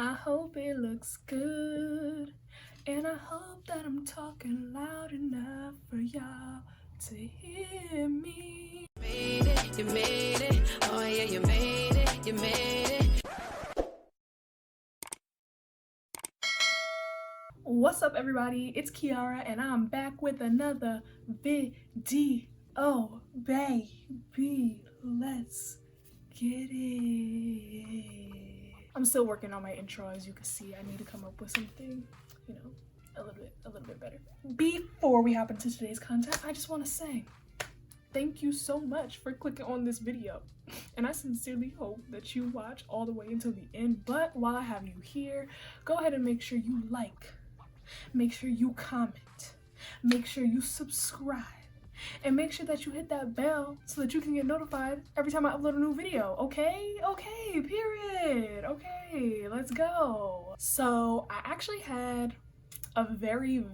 I hope it looks good, and I hope that I'm talking loud enough for y'all to hear me. Made it, you made it, oh yeah, you made it, you made it. What's up, everybody? It's Kiara, and I'm back with another video, baby. Let's get it. I'm still working on my intro. As you can see, I need to come up with something, you know, a little bit better. Before we hop into today's content, I just want to say thank you so much for clicking on this video, and I sincerely hope that you watch all the way until the end. But while I have you here, go ahead and make sure you like, make sure you comment, make sure you subscribe, and make sure that you hit that bell so that you can get notified every time I upload a new video. Okay, period. Okay, let's go. So I actually had a very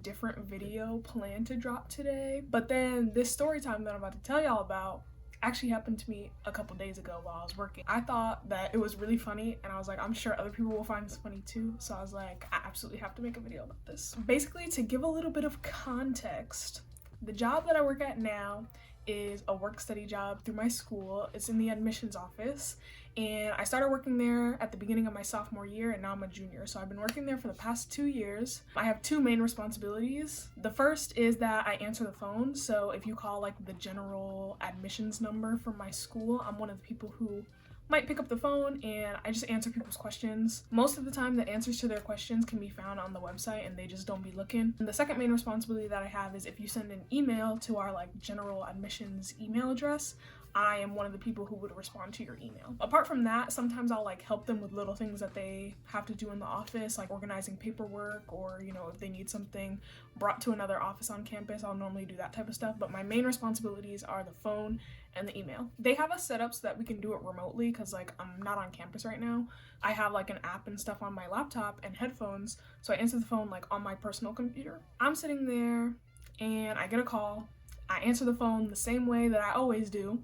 different video planned to drop today, but then this story time that I'm about to tell y'all about actually happened to me a couple days ago while I was working. I thought that it was really funny, and I was like, I'm sure other people will find this funny too, so I was like, I absolutely have to make a video about this. Basically, to give a little bit of context, the job that I work at now is a work-study job through my school. It's in the admissions office, and I started working there at the beginning of my sophomore year, and now I'm a junior. So I've been working there for the past 2 years. I have two main responsibilities. The first is that I answer the phone. So if you call like the general admissions number from my school, I'm one of the people who might pick up the phone, and I just answer people's questions. Most of the time, the answers to their questions can be found on the website, and they just don't be looking. And the second main responsibility that I have is if you send an email to our like general admissions email address, I am one of the people who would respond to your email. Apart from that, sometimes I'll like help them with little things that they have to do in the office, like organizing paperwork, or you know, if they need something brought to another office on campus, I'll normally do that type of stuff. But my main responsibilities are the phone and the email. They have us set up so that we can do it remotely because like I'm not on campus right now. I have like an app and stuff on my laptop and headphones, so I answer the phone like on my personal computer. I'm sitting there and I get a call. I answer the phone the same way that I always do.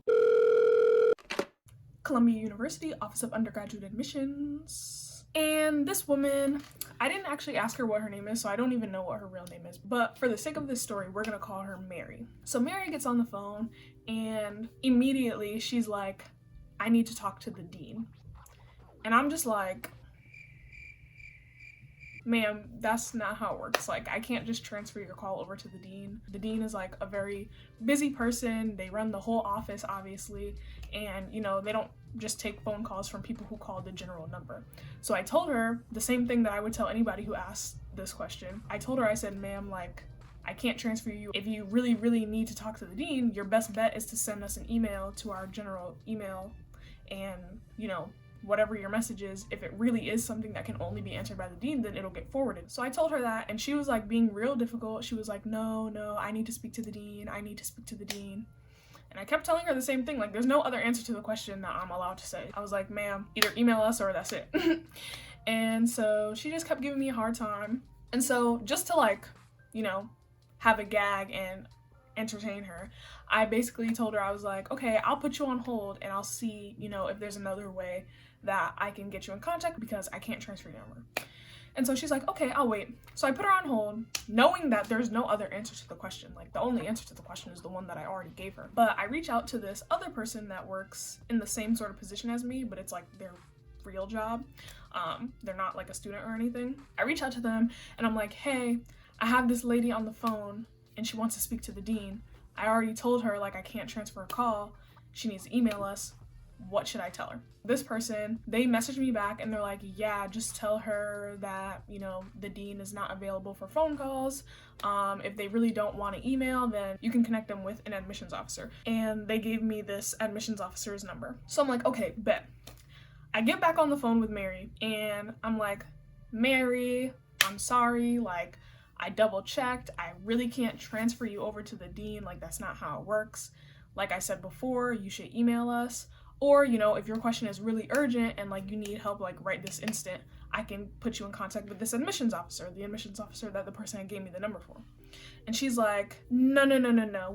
Columbia University, Office of Undergraduate Admissions. And this woman, I didn't actually ask her what her name is, so I don't even know what her real name is. But for the sake of this story, we're gonna call her Mary. So Mary gets on the phone, and immediately she's like, I need to talk to the dean. And I'm just like, ma'am, that's not how it works. Like, I can't just transfer your call over to the dean. The dean is like a very busy person. They run the whole office, obviously, and you know, they don't just take phone calls from people who call the general number. So I told her the same thing that I would tell anybody who asked this question. I told her, I said, ma'am, like, I can't transfer you. If you really need to talk to the dean, your best bet is to send us an email to our general email, and you know, whatever your message is, if it really is something that can only be answered by the dean, then it'll get forwarded. So I told her that, and she was like being real difficult. She was like, no, I need to speak to the dean. I need to speak to the dean. And I kept telling her the same thing, like there's no other answer to the question that I'm allowed to say. I was like, ma'am, either email us or that's it. And so she just kept giving me a hard time. And so just to like, you know, have a gag and entertain her, I basically told her, I was like, okay, I'll put you on hold and I'll see, you know, if there's another way that I can get you in contact because I can't transfer your number. And so she's like, okay, I'll wait. So I put her on hold, knowing that there's no other answer to the question. Like, the only answer to the question is the one that I already gave her. But I reach out to this other person that works in the same sort of position as me, but it's like their real job. They're not like a student or anything. I reach out to them and I'm like, hey, I have this lady on the phone and she wants to speak to the dean. I already told her like I can't transfer a call. She needs to email us. What should I tell her? This person, they messaged me back and they're like, yeah, just tell her that, you know, the dean is not available for phone calls. If they really don't want to email, then you can connect them with an admissions officer. And they gave me this admissions officer's number. So I'm like, okay, bet. I get back on the phone with Mary and I'm like, Mary, I'm sorry, like I double checked. I really can't transfer you over to the dean. Like, that's not how it works. Like I said before, you should email us. Or, you know, if your question is really urgent and like you need help like right this instant, I can put you in contact with this admissions officer, the admissions officer that the person gave me the number for. And she's like, no.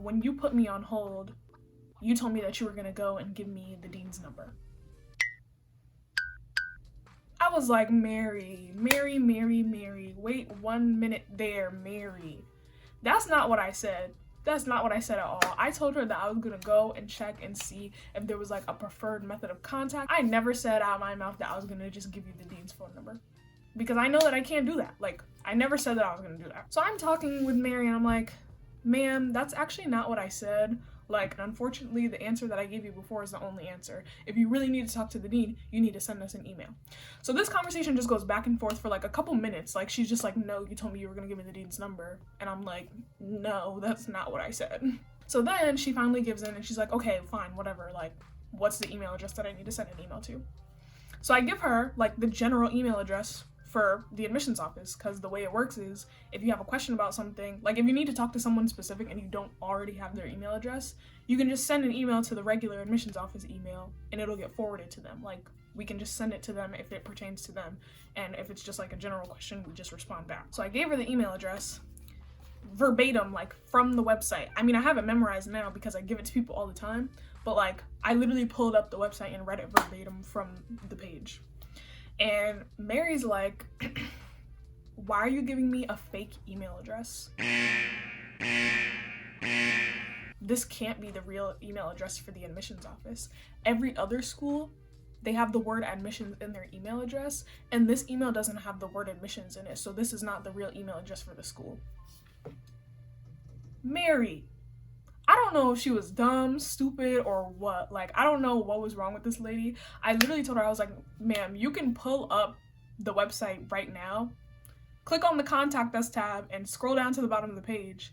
When you put me on hold, you told me that you were gonna go and give me the dean's number. I was like, Mary, wait 1 minute there, Mary. That's not what I said. That's not what I said at all. I told her that I was gonna go and check and see if there was like a preferred method of contact. I never said out of my mouth that I was gonna just give you the dean's phone number, because I know that I can't do that. Like, I never said that I was gonna do that. So I'm talking with Mary and I'm like, ma'am, that's actually not what I said. Like, unfortunately, the answer that I gave you before is the only answer. If you really need to talk to the dean, you need to send us an email. So this conversation just goes back and forth for like a couple minutes. Like, she's just like, no, you told me you were gonna give me the dean's number. And I'm like, no, that's not what I said. So then she finally gives in and she's like, okay, fine, whatever. Like, what's the email address that I need to send an email to? So I give her like the general email address for the admissions office, because the way it works is if you have a question about something, like if you need to talk to someone specific and you don't already have their email address, you can just send an email to the regular admissions office email and it'll get forwarded to them. Like, we can just send it to them if it pertains to them, and if it's just like a general question, we just respond back. So I gave her the email address verbatim, like from the website. I mean, I have it memorized now because I give it to people all the time, but like I literally pulled up the website and read it verbatim from the page. And Mary's like, why are you giving me a fake email address? This can't be the real email address for the admissions office. Every other school, they have the word admissions in their email address, and this email doesn't have the word admissions in it, so this is not the real email address for the school. Mary, I don't know if she was dumb, stupid, or what. Like, I don't know what was wrong with this lady. I literally told her, I was like, ma'am, you can pull up the website right now, click on the contact us tab, and scroll down to the bottom of the page.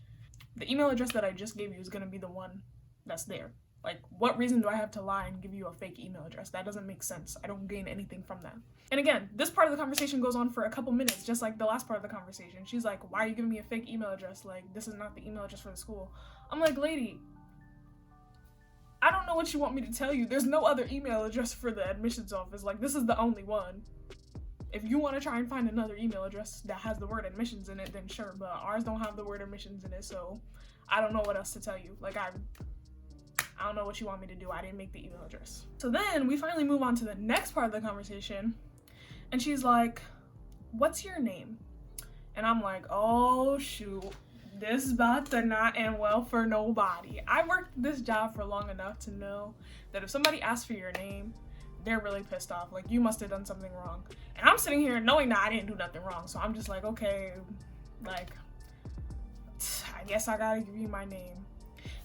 The email address that I just gave you is going to be the one that's there. Like, what reason do I have to lie and give you a fake email address? That doesn't make sense. I don't gain anything from that. And again, this part of the conversation goes on for a couple minutes, just like the last part of the conversation. She's like, why are you giving me a fake email address? Like, this is not the email address for the school. I'm like, lady, I don't know what you want me to tell you. There's no other email address for the admissions office. Like, this is the only one. If you want to try and find another email address that has the word admissions in it, then sure, but ours don't have the word admissions in it, so I don't know what else to tell you. Like, I don't know what you want me to do. I didn't make the email address. So then we finally move on to the next part of the conversation, and she's like, what's your name? And I'm like, oh shoot, this is about to not end well for nobody. I worked this job for long enough to know that if somebody asks for your name, they're really pissed off. Like, you must have done something wrong. And I'm sitting here knowing that I didn't do nothing wrong. So I'm just like, okay, like, I guess I gotta give you my name.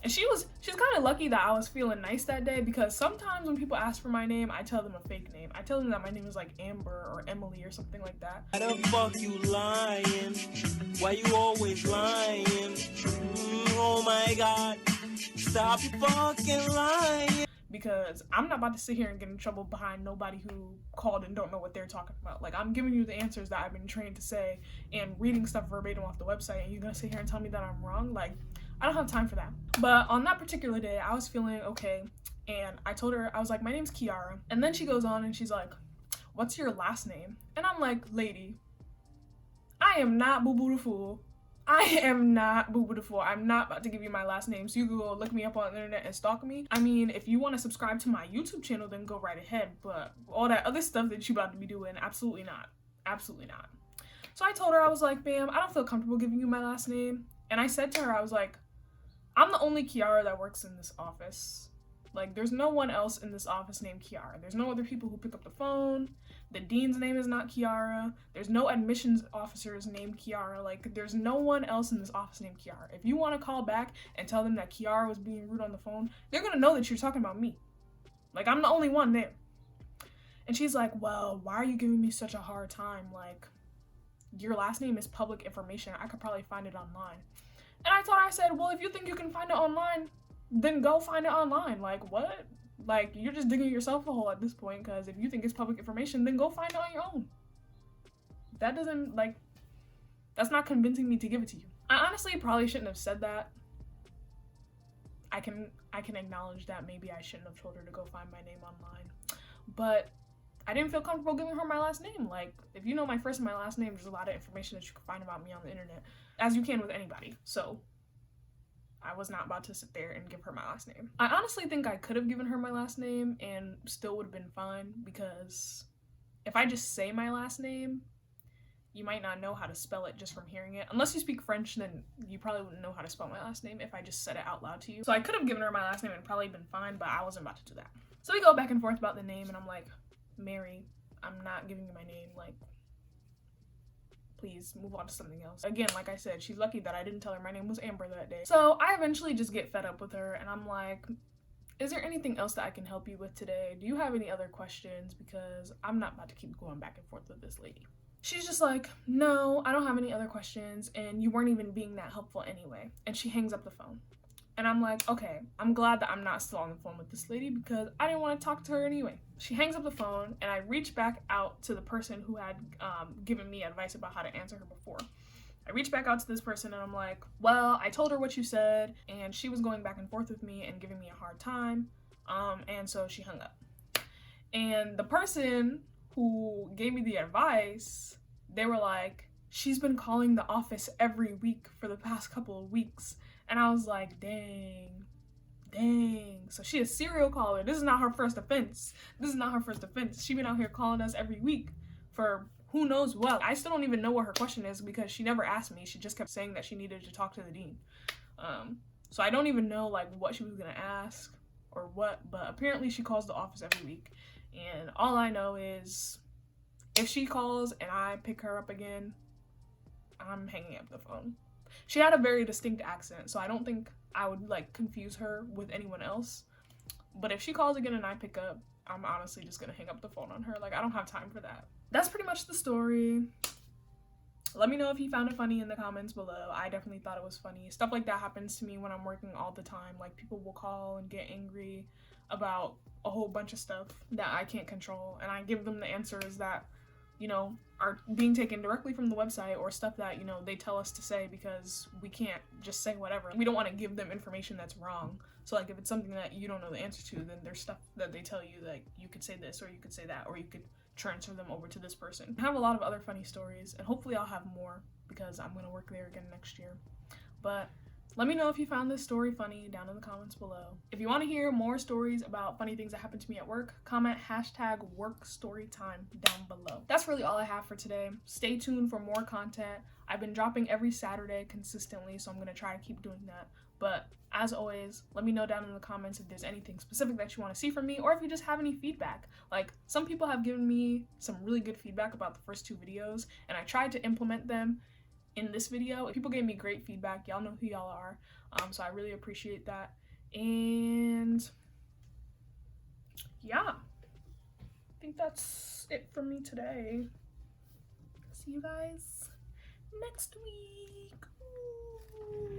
And she's kind of lucky that I was feeling nice that day, because sometimes when people ask for my name, I tell them a fake name. I tell them that my name is like Amber or Emily or something like that. Why the fuck you lying? Why you always lying? Oh my god, stop you fucking lying. Because I'm not about to sit here and get in trouble behind nobody who called and don't know what they're talking about. Like, I'm giving you the answers that I've been trained to say and reading stuff verbatim off the website, and you're gonna sit here and tell me that I'm wrong? Like, I don't have time for that. But on that particular day, I was feeling okay, and I told her, I was like, my name's Kiara. And then she goes on and she's like, what's your last name? And I'm like, lady, I am not Boo Boo the Fool. I am not Boo Boo the Fool. I'm not about to give you my last name so you can go look me up on the internet and stalk me. I mean, if you want to subscribe to my YouTube channel, then go right ahead. But all that other stuff that you about to be doing, absolutely not. Absolutely not. So I told her, I was like, ma'am, I don't feel comfortable giving you my last name. And I said to her, I was like, I'm the only Kiara that works in this office. Like, there's no one else in this office named Kiara. There's no other people who pick up the phone. The dean's name is not Kiara. There's no admissions officers named Kiara. Like, there's no one else in this office named Kiara. If you want to call back and tell them that Kiara was being rude on the phone, they're going to know that you're talking about me. Like, I'm the only one there. And she's like, well, why are you giving me such a hard time? Like, your last name is public information. I could probably find it online. And I told her, I said, well, if you think you can find it online, then go find it online. Like, what? Like, you're just digging yourself a hole at this point, because if you think it's public information, then go find it on your own. That doesn't, like, that's not convincing me to give it to you. I honestly probably shouldn't have said that. I can acknowledge that maybe I shouldn't have told her to go find my name online. But I didn't feel comfortable giving her my last name. Like, if you know my first and my last name, there's a lot of information that you can find about me on the internet, as you can with anybody. So I was not about to sit there and give her my last name. I honestly think I could have given her my last name and still would have been fine, because if I just say my last name, you might not know how to spell it just from hearing it. Unless you speak French, then you probably wouldn't know how to spell my last name if I just said it out loud to you. So I could have given her my last name and probably been fine, but I wasn't about to do that. So we go back and forth about the name, and I'm like, Mary, I'm not giving you my name. Like, please move on to something else. Again, like I said, she's lucky that I didn't tell her my name was Amber that day. So I eventually just get fed up with her, and I'm like, is there anything else that I can help you with today? Do you have any other questions? Because I'm not about to keep going back and forth with this lady. She's just like, no, I don't have any other questions, and you weren't even being that helpful anyway. And she hangs up the phone. And I'm like, okay, I'm glad that I'm not still on the phone with this lady because I didn't want to talk to her anyway. She hangs up the phone, and I reach back out to the person who had given me advice about how to answer her before. I reach back out to this person, and I'm like, well, I told her what you said, and she was going back and forth with me and giving me a hard time, and so she hung up. And the person who gave me the advice, they were like, she's been calling the office every week for the past couple of weeks. And I was like, dang. So she a serial caller. This is not her first offense. She been out here calling us every week for who knows what. I still don't even know what her question is because she never asked me. She just kept saying that she needed to talk to the dean. So I don't even know like what she was gonna ask or what, but apparently she calls the office every week. And all I know is if she calls and I pick her up again, I'm hanging up the phone. She had a very distinct accent, so I don't think I would like confuse her with anyone else. But if she calls again and I pick up, I'm honestly just gonna hang up the phone on her. Like, I don't have time for that. That's pretty much the story. Let me know if you found it funny in the comments below. I definitely thought it was funny. Stuff like that happens to me when I'm working all the time. Like, people will call and get angry about a whole bunch of stuff that I can't control, and I give them the answers that, you know, are being taken directly from the website or stuff that, you know, they tell us to say because we can't just say whatever. We don't want to give them information that's wrong. So like if it's something that you don't know the answer to, then there's stuff that they tell you, like you could say this or you could say that or you could transfer them over to this person. I have a lot of other funny stories, and hopefully I'll have more because I'm going to work there again next year. But let me know if you found this story funny down in the comments below. If you want to hear more stories about funny things that happened to me at work, comment #WorkStoryTime down below. That's really all I have for today. Stay tuned for more content. I've been dropping every Saturday consistently, so I'm going to try to keep doing that. But as always, let me know down in the comments if there's anything specific that you want to see from me, or if you just have any feedback. Like, some people have given me some really good feedback about the first 2 videos, and I tried to implement them in this video. People gave me great feedback. Y'all know who y'all are. So I really appreciate that. And yeah, I think that's it for me today. See you guys next week. Ooh.